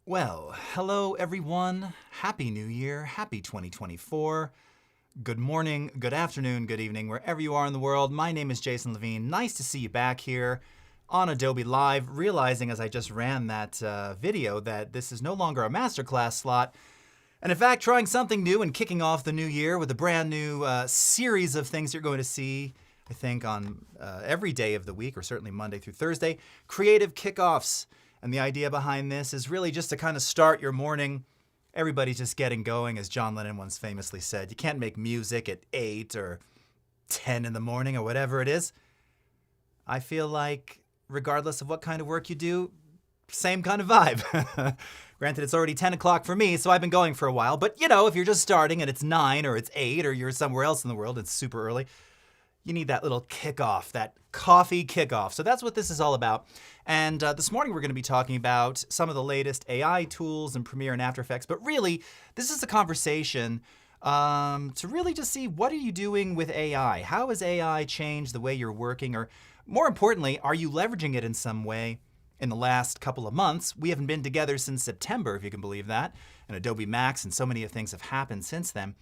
Well, hello everyone. Happy New Year. Happy 2024. Good morning, good afternoon, good evening, wherever you are in the world. My name is Jason Levine. Nice to see you back here on Adobe Live, realizing as I just ran that video that this is no longer a masterclass slot. And in fact, trying something new and kicking off the new year with a brand new series of things you're going to see, I think, on every day of the week, or certainly Monday through Thursday, creative kickoffs. And the idea behind this is really just to kind of start your morning. Everybody's just getting going, as John Lennon once famously said. You can't make music at 8 or 10 in the morning or whatever it is. I feel like regardless of what kind of work you do, same kind of vibe. Granted, it's already 10 o'clock for me, so I've been going for a while. But, you know, if you're just starting and it's 9 or it's 8 or you're somewhere else in the world, it's super early, you need that little kickoff, that coffee kickoff. So that's what this is all about. And this morning we're going to be talking about some of the latest AI tools in Premiere and After Effects. But really, this is a conversation to really just see, what are you doing with AI? How has AI changed the way you're working? Or more importantly, are you leveraging it in some way? In the last couple of months, we haven't been together since September, if you can believe that. And Adobe Max and so many things have happened since then.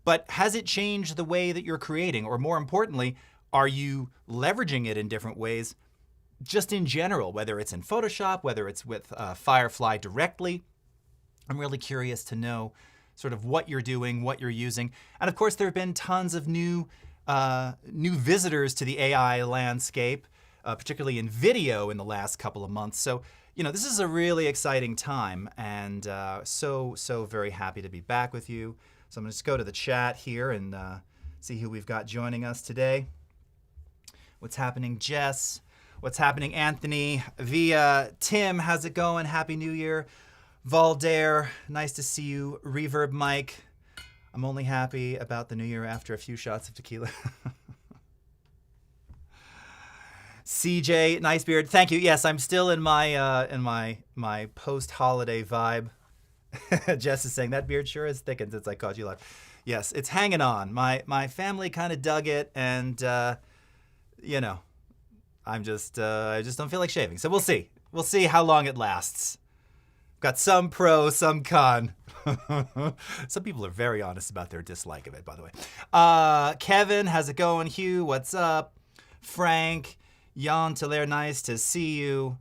But has it changed the way that you're creating? Or more importantly, are you leveraging it in different ways, just in general, whether it's in Photoshop, whether it's with Firefly directly? I'm really curious to know sort of what you're doing, what you're using. And of course, there have been tons of new visitors to the AI landscape, particularly in video in the last couple of months. So, you know, this is a really exciting time, and so very happy to be back with you. So I'm going to just go to the chat here and see who we've got joining us today. What's happening, Jess? What's happening, Anthony? Via Tim, how's it going? Happy New Year. Valdair, nice to see you. Reverb Mike, I'm only happy about the new year after a few shots of tequila. CJ, nice beard. Thank you. Yes, I'm still in my post-holiday vibe. Jess is saying that beard sure has thickened since I caught you live. Yes, it's hanging on. My family kind of dug it, and you know, I just don't feel like shaving. So we'll see. We'll see how long it lasts. Got some pro, some con. Some people are very honest about their dislike of it, by the way. Kevin, how's it going? Hugh, what's up? Frank, Jan Teller, nice to see you.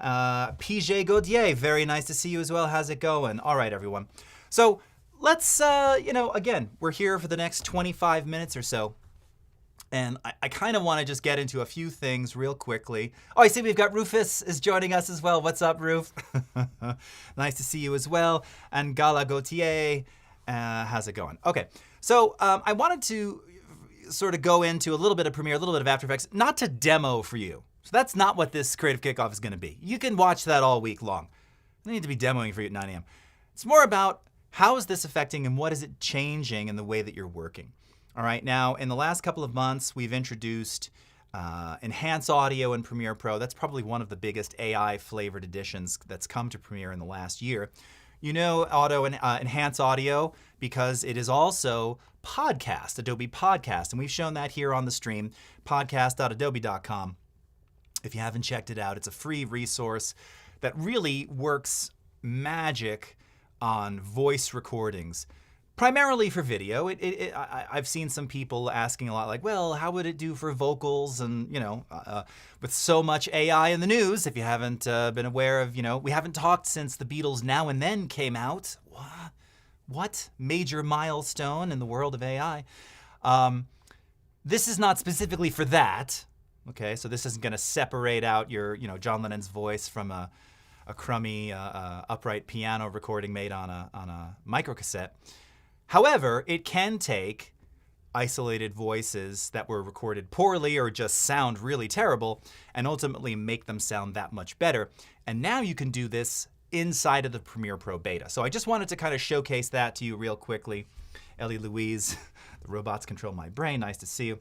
PJ Gaudier, very nice to see you as well. How's it going? All right, everyone. So let's, again, we're here for the next 25 minutes or so. And I kind of want to just get into a few things real quickly. Oh, I see we've got Rufus is joining us as well. What's up, Ruf? Nice to see you as well. And Gala Gautier, how's it going? Okay, so I wanted to sort of go into a little bit of Premiere, a little bit of After Effects, not to demo for you. So that's not what this Creative Kickoff is going to be. You can watch that all week long. I don't need to be demoing for you at 9 a.m. It's more about how is this affecting and what is it changing in the way that you're working. All right, now in the last couple of months, we've introduced Enhance Audio in Premiere Pro. That's probably one of the biggest AI flavored additions that's come to Premiere in the last year. You know Enhance Audio because it is also podcast, Adobe Podcast. And we've shown that here on the stream, podcast.adobe.com. If you haven't checked it out, it's a free resource that really works magic on voice recordings, primarily for video. I've seen some people asking a lot like, well, how would it do for vocals? And, you know, with so much AI in the news, if you haven't been aware of, you know, we haven't talked since the Beatles' Now and Then came out. What? Major milestone in the world of AI. This is not specifically for that. Okay, so this isn't going to separate out your, John Lennon's voice from a crummy upright piano recording made on a microcassette. However, it can take isolated voices that were recorded poorly or just sound really terrible and ultimately make them sound that much better. And now you can do this inside of the Premiere Pro beta. So I just wanted to kind of showcase that to you real quickly. Ellie Louise, the robots control my brain. Nice to see you.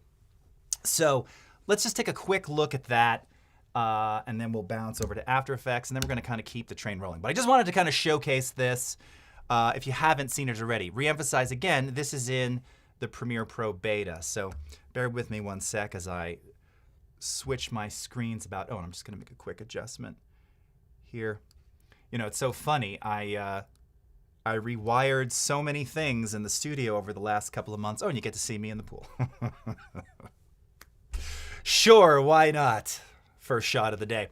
So let's just take a quick look at that, and then we'll bounce over to After Effects, and then we're going to kind of keep the train rolling. But I just wanted to kind of showcase this if you haven't seen it already. Reemphasize again, this is in the Premiere Pro beta. So bear with me one sec as I switch my screens about. Oh, and I'm just going to make a quick adjustment here. You know, it's so funny. I rewired so many things in the studio over the last couple of months. Oh, and you get to see me in the pool. Sure, why not? First shot of the day.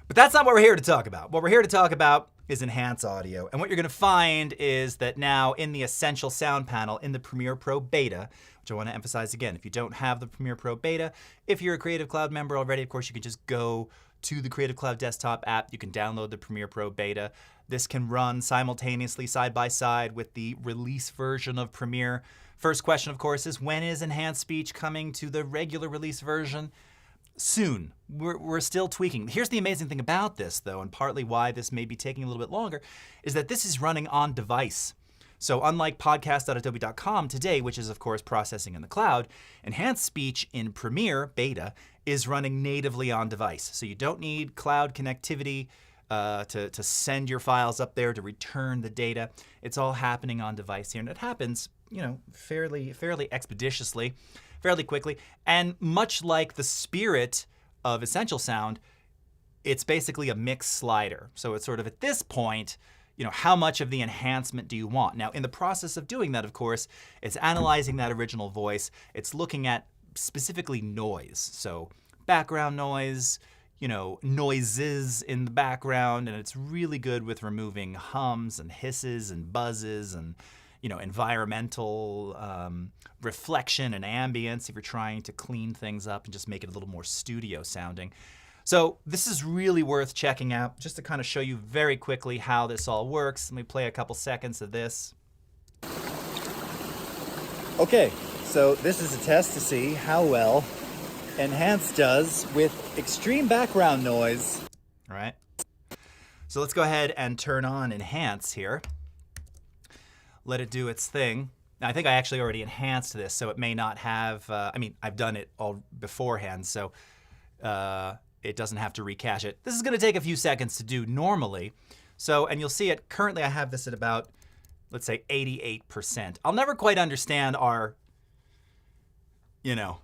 But that's not what we're here to talk about. What we're here to talk about is enhance audio. And what you're going to find is that now in the Essential Sound panel in the Premiere Pro Beta, which I want to emphasize again, if you don't have the Premiere Pro Beta, if you're a Creative Cloud member already, of course, you can just go to the Creative Cloud desktop app. You can download the Premiere Pro Beta. This can run simultaneously side by side with the release version of Premiere. First question, of course, is when is Enhanced Speech coming to the regular release version? Soon. We're still tweaking. Here's the amazing thing about this, though, and partly why this may be taking a little bit longer, is that this is running on device. So unlike podcast.adobe.com today, which is, of course, processing in the cloud, Enhanced Speech in Premiere Beta is running natively on device. So you don't need cloud connectivity to send your files up there to return the data. It's all happening on device here, and it happens, you know, fairly expeditiously, fairly quickly. And much like the spirit of Essential Sound, it's basically a mix slider. So it's sort of at this point, you know, how much of the enhancement do you want? Now, in the process of doing that, of course, it's analyzing that original voice. It's looking at specifically noise. So background noise, you know, noises in the background, and it's really good with removing hums and hisses and buzzes and, you know, environmental reflection and ambience if you're trying to clean things up and just make it a little more studio sounding. So this is really worth checking out, just to kind of show you very quickly how this all works. Let me play a couple seconds of this. Okay, so this is a test to see how well Enhance does with extreme background noise. All right. So let's go ahead and turn on Enhance here. Let it do its thing. Now, I think I actually already enhanced this, so it may not have, I mean, I've done it all beforehand, so it doesn't have to recache it. This is going to take a few seconds to do normally. So, and you'll see it, currently I have this at about, let's say 88%. I'll never quite understand our, you know,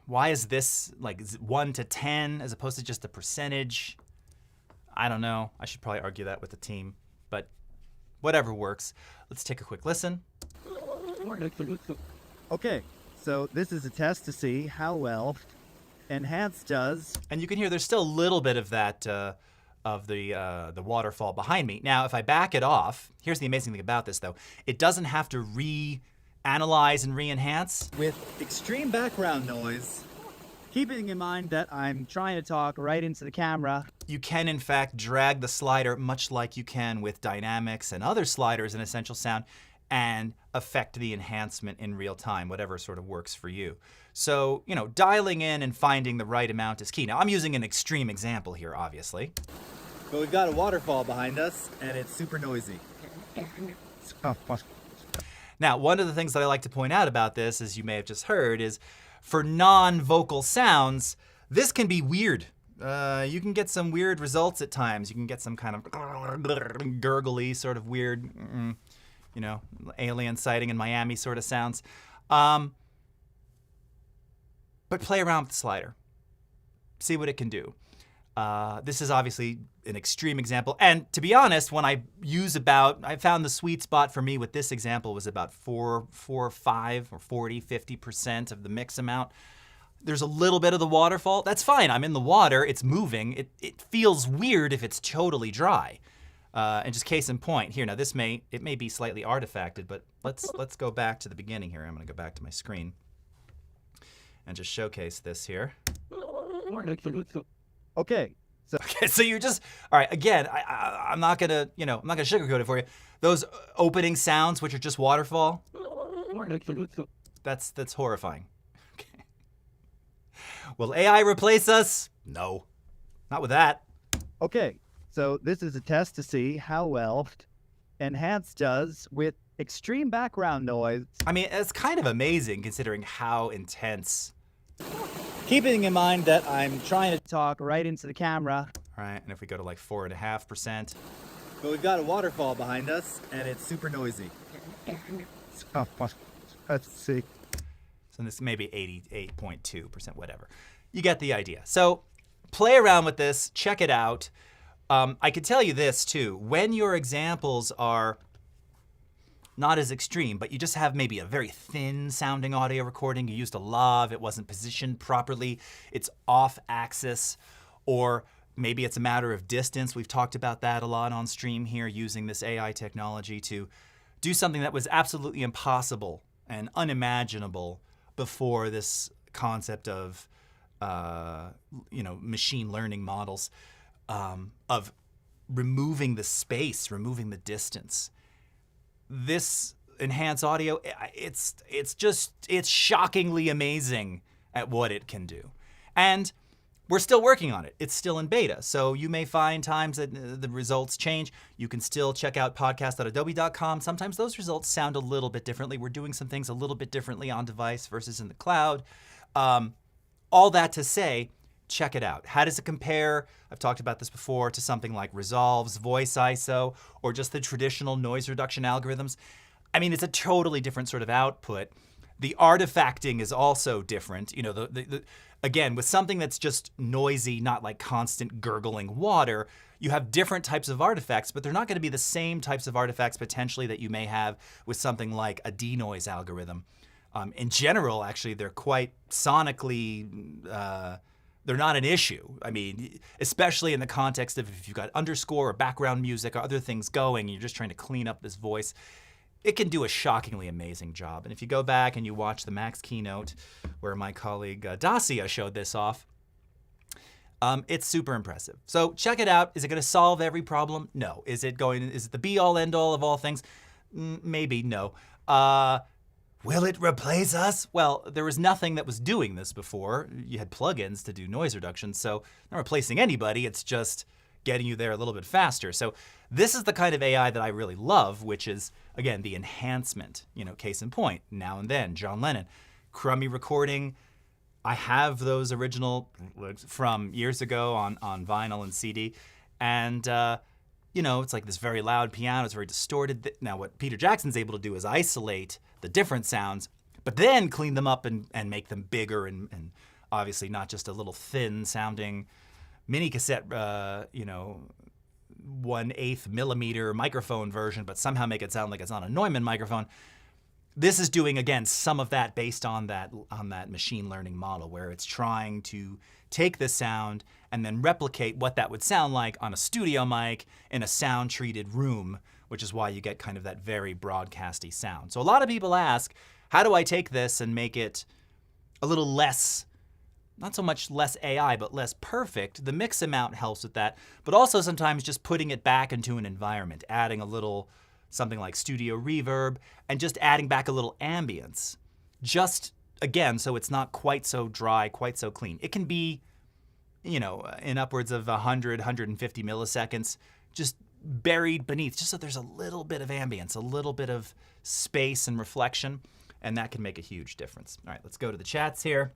why is this like 1 to 10 as opposed to just a percentage? I don't know. I should probably argue that with the team, but whatever works. Let's take a quick listen. Okay, so this is a test to see how well Enhance does. And you can hear there's still a little bit of that, of the waterfall behind me. Now, if I back it off, here's the amazing thing about this, though. It doesn't have to re-analyze and re-enhance. With extreme background noise, keeping in mind that I'm trying to talk right into the camera, you can, in fact, drag the slider much like you can with Dynamics and other sliders in Essential Sound and affect the enhancement in real time, whatever sort of works for you. So, you know, dialing in and finding the right amount is key. Now, I'm using an extreme example here, obviously. But we've got a waterfall behind us, and it's super noisy. Now, one of the things that I like to point out about this, as you may have just heard, is for non-vocal sounds, this can be weird. You can get some weird results at times. You can get some kind of gurgly, sort of weird, you know, alien sighting in Miami sort of sounds. But play around with the slider. See what it can do. This is obviously an extreme example. And to be honest, when I found the sweet spot for me with this example was about 4 or 5 or 40, 50% of the mix amount. There's a little bit of the waterfall. That's fine. I'm in the water. It's moving. It feels weird if it's totally dry. And just case in point here. Now it may be slightly artifacted, but let's go back to the beginning here. I'm going to go back to my screen and just showcase this here. Okay. So you just, all right, again, I'm not gonna sugarcoat it for you. Those opening sounds, which are just waterfall, that's horrifying. Okay. Will AI replace us? No, not with that. Okay, so this is a test to see how well Enhance does with extreme background noise. I mean, it's kind of amazing considering how intense. Keeping in mind that I'm trying to talk right into the camera. All right, and if we go to like 4.5%. But we've got a waterfall behind us, and it's super noisy. Let's see. So this may be 88.2%, whatever. You get the idea. So play around with this, check it out. I could tell you this too. When your examples are not as extreme, but you just have maybe a very thin sounding audio recording, you used a lav, it wasn't positioned properly, it's off axis, or maybe it's a matter of distance. We've talked about that a lot on stream here, using this AI technology to do something that was absolutely impossible and unimaginable before this concept of machine learning models, of removing the space, removing the distance. This enhanced audio, it's shockingly amazing at what it can do. And we're still working on it. It's still in beta. So you may find times that the results change. You can still check out podcast.adobe.com. Sometimes those results sound a little bit differently. We're doing some things a little bit differently on device versus in the cloud. All that to say, check it out. How does it compare? I've talked about this before, to something like Resolve's voice ISO or just the traditional noise reduction algorithms. I mean, it's a totally different sort of output. The artifacting is also different. You know, again, with something that's just noisy, not like constant gurgling water, you have different types of artifacts, but they're not going to be the same types of artifacts potentially that you may have with something like a denoise algorithm. In general, actually, they're quite sonically, they're not an issue. I mean, especially in the context of if you've got underscore or background music or other things going, and you're just trying to clean up this voice, it can do a shockingly amazing job. And if you go back and you watch the Max keynote, where my colleague Dacia showed this off, it's super impressive. So check it out. Is it going to solve every problem? No. Is it the be-all, end-all of all things? Maybe, no. Will it replace us? Well, there was nothing that was doing this before. You had plugins to do noise reduction, so not replacing anybody. It's just getting you there a little bit faster. So this is the kind of AI that I really love, which is, again, the enhancement. You know, case in point, Now and Then, John Lennon, crummy recording. I have those original from years ago on vinyl and CD, and it's like this very loud piano. It's very distorted. Now, what Peter Jackson's able to do is isolate the different sounds, but then clean them up and make them bigger and obviously not just a little thin sounding mini cassette, 1/8 millimeter microphone version, but somehow make it sound like it's on a Neumann microphone. This is doing, again, some of that based on that machine learning model, where it's trying to take the sound and then replicate what that would sound like on a studio mic in a sound-treated room, which is why you get kind of that very broadcasty sound. So a lot of people ask, how do I take this and make it a little less, not so much less AI, but less perfect? The mix amount helps with that, but also sometimes just putting it back into an environment, adding a little something like studio reverb, and just adding back a little ambience. Just, again, so it's not quite so dry, quite so clean. It can be, in upwards of 100, 150 milliseconds, just buried beneath, just so there's a little bit of ambience, a little bit of space and reflection, and that can make a huge difference. All right, let's go to the chats here.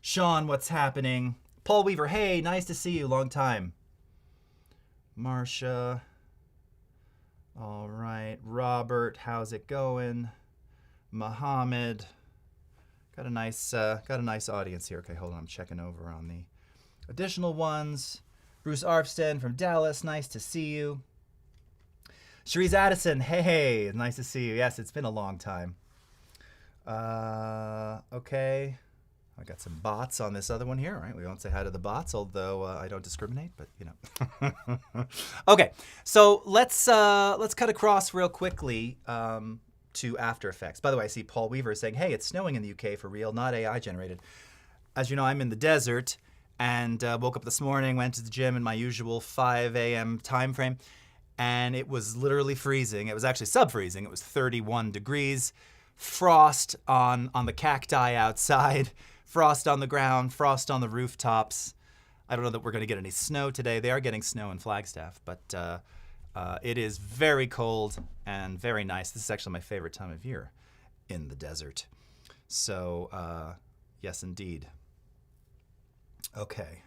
Sean, what's happening? Paul Weaver, hey, nice to see you, long time. Marsha, all right. Robert, how's it going? Mohammed, got a nice audience here. Okay, hold on, I'm checking over on the additional ones. Bruce Arfsten from Dallas, nice to see you. Cherise Addison, hey, nice to see you. Yes, it's been a long time. Okay, I got some bots on this other one here. All right, we won't say hi to the bots, although I don't discriminate, but Okay, so let's cut across real quickly to After Effects. By the way, I see Paul Weaver saying, hey, it's snowing in the UK for real, not AI generated. As you know, I'm in the desert, and woke up this morning, went to the gym in my usual 5 a.m. time frame, and it was literally freezing. It was actually sub-freezing. It was 31 degrees, frost on the cacti outside, frost on the ground, frost on the rooftops. I don't know that we're going to get any snow today. They are getting snow in Flagstaff, but it is very cold and very nice. This is actually my favorite time of year in the desert. So, yes, indeed. Okay.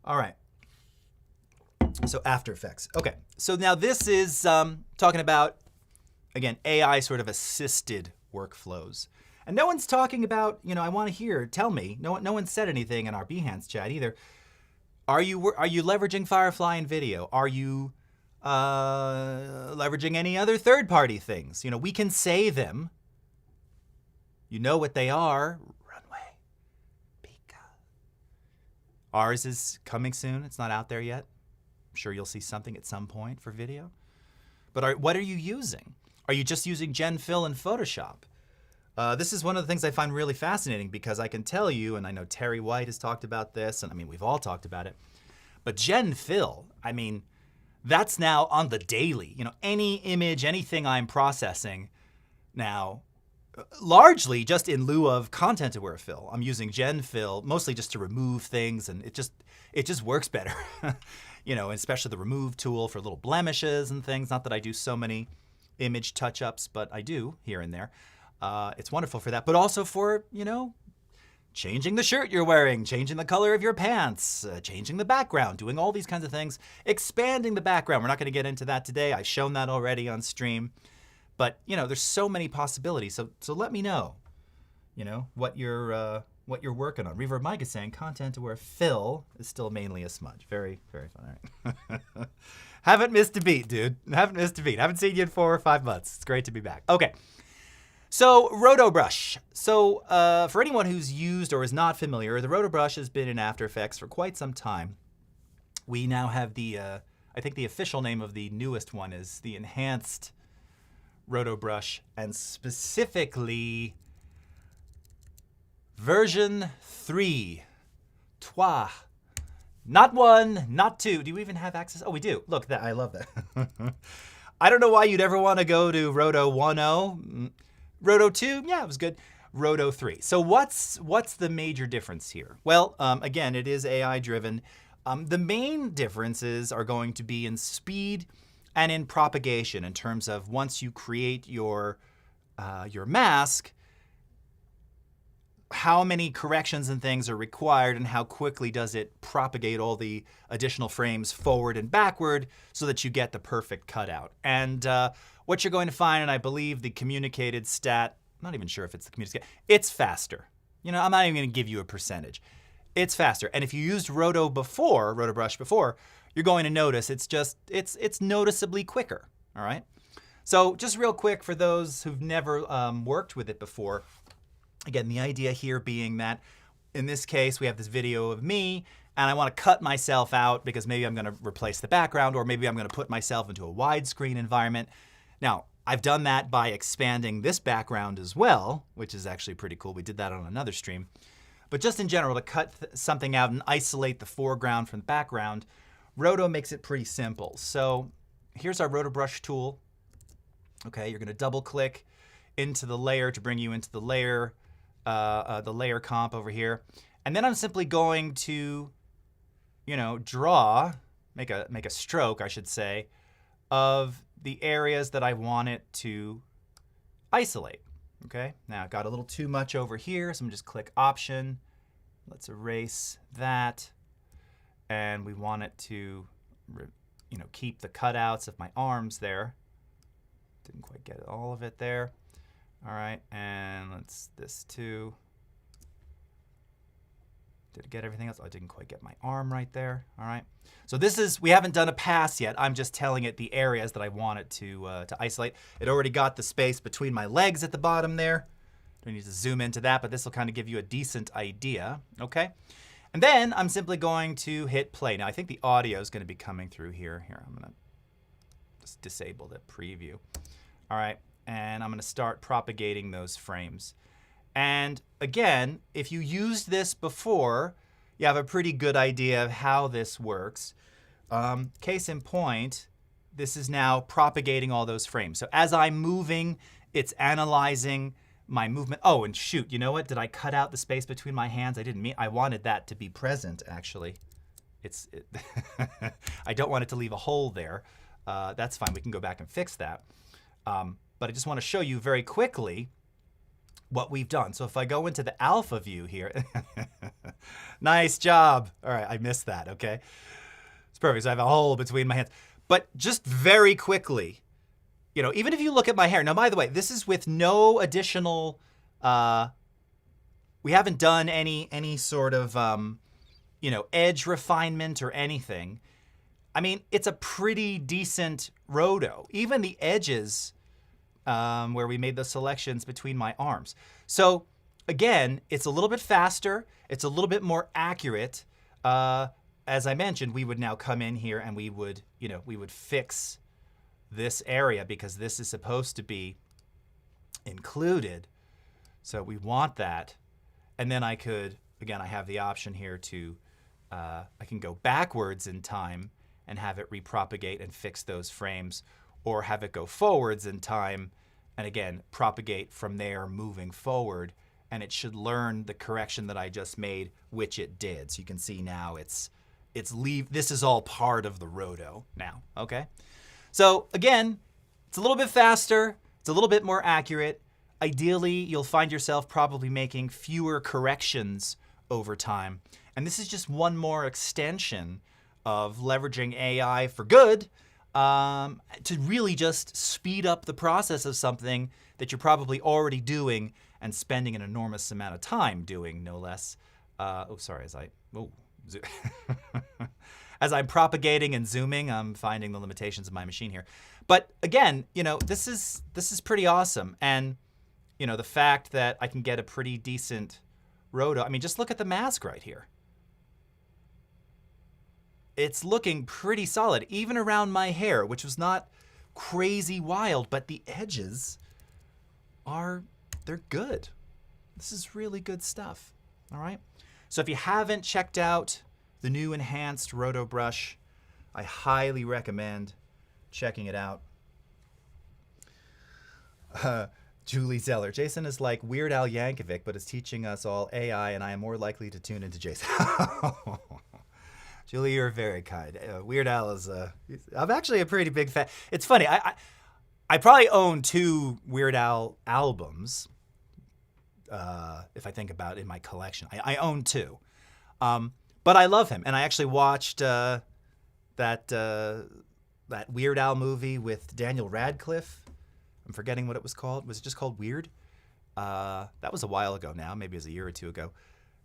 All right. So After Effects. Okay. So now this is talking about, again, AI sort of assisted workflows. And no one's talking about, I want to hear, tell me, no one said anything in our Behance chat either. Are you leveraging Firefly in video? Are you leveraging any other third-party things? You know, we can say them. You know what they are. Runway. Pika. Ours is coming soon. It's not out there yet. I'm sure you'll see something at some point for video. But what are you using? Are you just using Gen Fill in Photoshop? This is one of the things I find really fascinating because I can tell you, and I know Terry White has talked about this, and I mean, we've all talked about it, but Gen Fill, I mean, that's now on the daily. You know, any image, anything I'm processing now, largely just in lieu of content-aware fill. I'm using Gen Fill mostly just to remove things, and it just works better. You know, especially the remove tool for little blemishes and things. Not that I do so many image touch-ups, but I do here and there. It's wonderful for that, but also for, you know, changing the shirt you're wearing, changing the color of your pants, changing the background, doing all these kinds of things, expanding the background. We're not going to get into that today. I've shown that already on stream. But, you know, there's so many possibilities. So let me know, you know, what you're working on. Reverb Mike is saying content-aware fill is still mainly a smudge. Very, very fun. All right. Haven't missed a beat, dude. Haven't missed a beat. Haven't seen you in 4 or 5 months. It's great to be back. Okay. So, Roto Brush. So, for anyone who's used or is not familiar, the Roto Brush has been in After Effects for quite some time. We now have the, I think the official name of the newest one is the Enhanced Roto Brush, and specifically version 3. Trois. Not 1, not 2. Do you even have access? Oh, we do. Look, I love that. I don't know why you'd ever want to go to Roto 1.0. Roto 2, yeah, it was good. Roto 3. So what's the major difference here? Well, again, it is AI driven. The main differences are going to be in speed and in propagation, in terms of once you create your mask, how many corrections and things are required and how quickly does it propagate all the additional frames forward and backward so that you get the perfect cutout. And what you're going to find, and I believe the communicated stat, I'm not even sure if it's the communicated, it's faster. You know, I'm not even going to give you a percentage. It's faster. And if you used Roto Brush before, you're going to notice it's noticeably quicker, all right? So just real quick for those who've never worked with it before, again, the idea here being that in this case, we have this video of me and I want to cut myself out because maybe I'm going to replace the background or maybe I'm going to put myself into a widescreen environment. Now, I've done that by expanding this background as well, which is actually pretty cool. We did that on another stream. But just in general, to cut something out and isolate the foreground from the background, Roto makes it pretty simple. So here's our Roto Brush tool. Okay, you're going to double click into the layer to bring you into the layer comp over here. And then I'm simply going to, you know, make a stroke, I should say, of the areas that I want it to isolate. Okay, now I've got a little too much over here, so I'm just click Option. Let's erase that. And we want it to, you know, keep the cutouts of my arms there. Didn't quite get all of it there. All right, and this too. Did it get everything else? Oh, I didn't quite get my arm right there. All right. So we haven't done a pass yet. I'm just telling it the areas that I want it to isolate. It already got the space between my legs at the bottom there. Don't need to zoom into that, but this will kind of give you a decent idea. Okay. And then I'm simply going to hit play. Now I think the audio is going to be coming through here. Here, I'm going to just disable the preview. All right. And I'm going to start propagating those frames. And again, if you used this before, you have a pretty good idea of how this works. Case in point, this is now propagating all those frames. So as I'm moving, it's analyzing my movement. Oh, and shoot, you know what? Did I cut out the space between my hands? I didn't mean, I wanted that to be present, actually. I don't want it to leave a hole there. That's fine. We can go back and fix that. But I just want to show you very quickly what we've done. So if I go into the alpha view here, nice job. All right, I missed that, okay? It's perfect. So I have a hole between my hands. But just very quickly, you know, even if you look at my hair. Now, by the way, this is with no additional, we haven't done any sort of edge refinement or anything. I mean, it's a pretty decent roto. Even the edges where we made the selections between my arms. So again, it's a little bit faster. It's a little bit more accurate. As I mentioned, we would now come in here and we would fix this area because this is supposed to be included. So we want that. And then I have the option here to, I can go backwards in time and have it repropagate and fix those frames, or have it go forwards in time and again, propagate from there moving forward. And it should learn the correction that I just made, which it did. So you can see now this is all part of the roto now, okay? So again, it's a little bit faster. It's a little bit more accurate. Ideally, you'll find yourself probably making fewer corrections over time. And this is just one more extension of leveraging AI for good to really just speed up the process of something that you're probably already doing and spending an enormous amount of time doing, no less. As I'm propagating and zooming, I'm finding the limitations of my machine here. But again, this is pretty awesome. And the fact that I can get a pretty decent roto. I mean, just look at the mask right here. It's looking pretty solid, even around my hair, which was not crazy wild, but the edges they're good. This is really good stuff, all right? So if you haven't checked out the new enhanced Roto brush, I highly recommend checking it out. Julie Zeller. Jason is like Weird Al Yankovic, but is teaching us all AI, and I am more likely to tune into Jason. Julie, you're very kind. Weird Al is I'm actually a pretty big fan. It's funny. I probably own 2 Weird Al albums. If I think about it in my collection, I own 2. But I love him, and I actually watched that Weird Al movie with Daniel Radcliffe. I'm forgetting what it was called. Was it just called Weird? That was a while ago now. Maybe it was a year or 2 ago.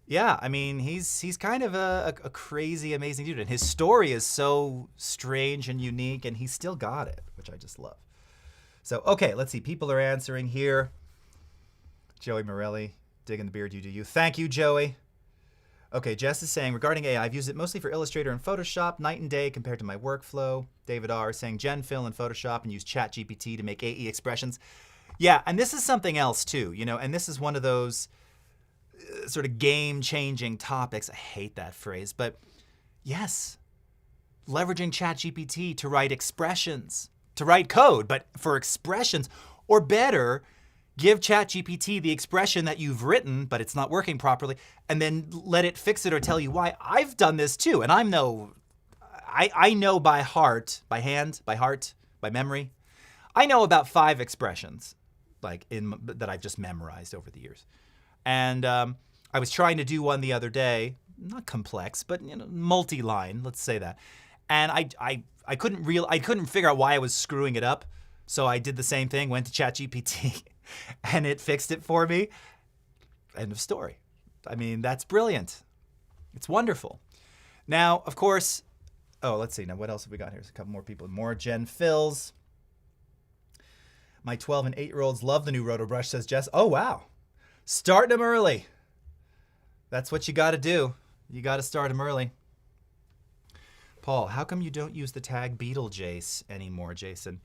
Yeah, I mean, he's kind of a crazy, amazing dude, and his story is so strange and unique, and he's still got it, which I just love. So, okay, let's see. People are answering here. Joey Morelli, digging the beard, you do you. Thank you, Joey. Okay, Jess is saying, regarding AI, I've used it mostly for Illustrator and Photoshop, night and day compared to my workflow. David R. saying, Gen fill in Photoshop and use ChatGPT to make AE expressions. Yeah, and this is something else too, and this is one of those sort of game-changing topics. I hate that phrase, but yes, leveraging ChatGPT to write expressions, to write code, but for expressions, or better, give ChatGPT the expression that you've written, but it's not working properly, and then let it fix it or tell you why. I've done this too, and I know by heart, by hand, by heart, by memory, I know about 5 expressions that I've just memorized over the years. And I was trying to do one the other day, not complex, but multi-line, let's say that. And I couldn't figure out why I was screwing it up. So I did the same thing, went to ChatGPT, and it fixed it for me. End of story. I mean, that's brilliant. It's wonderful. Now, of course, let's see. Now, what else have we got here? There's a couple more people. More Gen fills. My 12 and 8-year-olds love the new Roto brush, says Jess. Oh, wow. Start them early. That's what you got to do. You got to start them early. Paul, how come you don't use the tag Beetlejace anymore, Jason?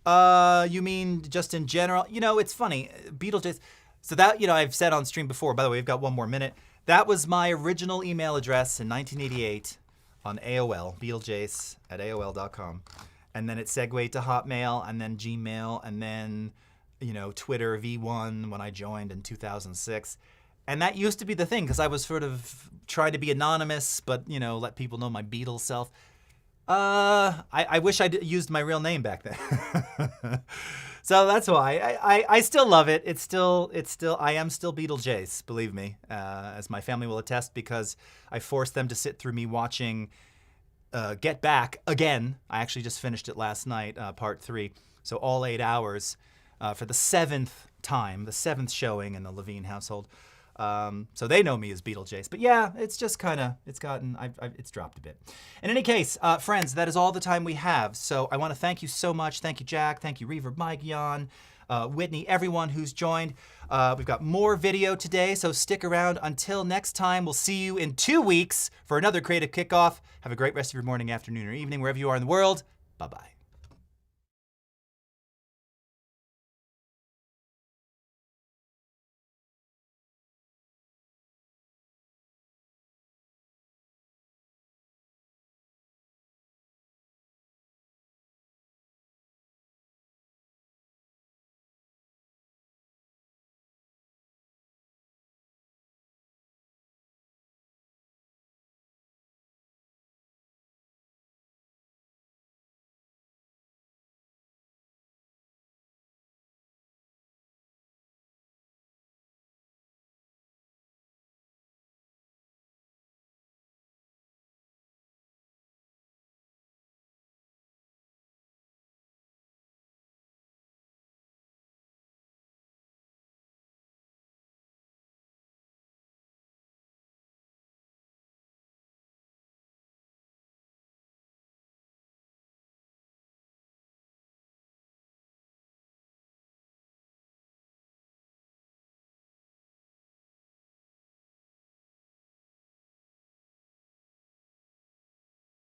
You mean just in general? It's funny. Beetlejace. So that, I've said on stream before, by the way, we've got one more minute. That was my original email address in 1988 on AOL, beetlejace@aol.com. And then it segued to Hotmail, and then Gmail, and then, Twitter V1 when I joined in 2006. And that used to be the thing, because I was sort of trying to be anonymous, but, let people know my Beatles self. I wish I'd used my real name back then. So that's why. I still love it. I am still Beetlejace, believe me, as my family will attest, because I forced them to sit through me watching Get Back again. I actually just finished it last night, part 3. So all 8 hours for the 7th time, the 7th showing in the Levine household. So they know me as Beetlejuice. But yeah, it's just kind of, it's dropped a bit. In any case, friends, that is all the time we have. So I want to thank you so much. Thank you, Jack. Thank you, Reverb, Mike, Jan, Whitney, everyone who's joined. We've got more video today, so stick around. Until next time, we'll see you in 2 weeks for another Creative Kickoff. Have a great rest of your morning, afternoon, or evening, wherever you are in the world. Bye-bye.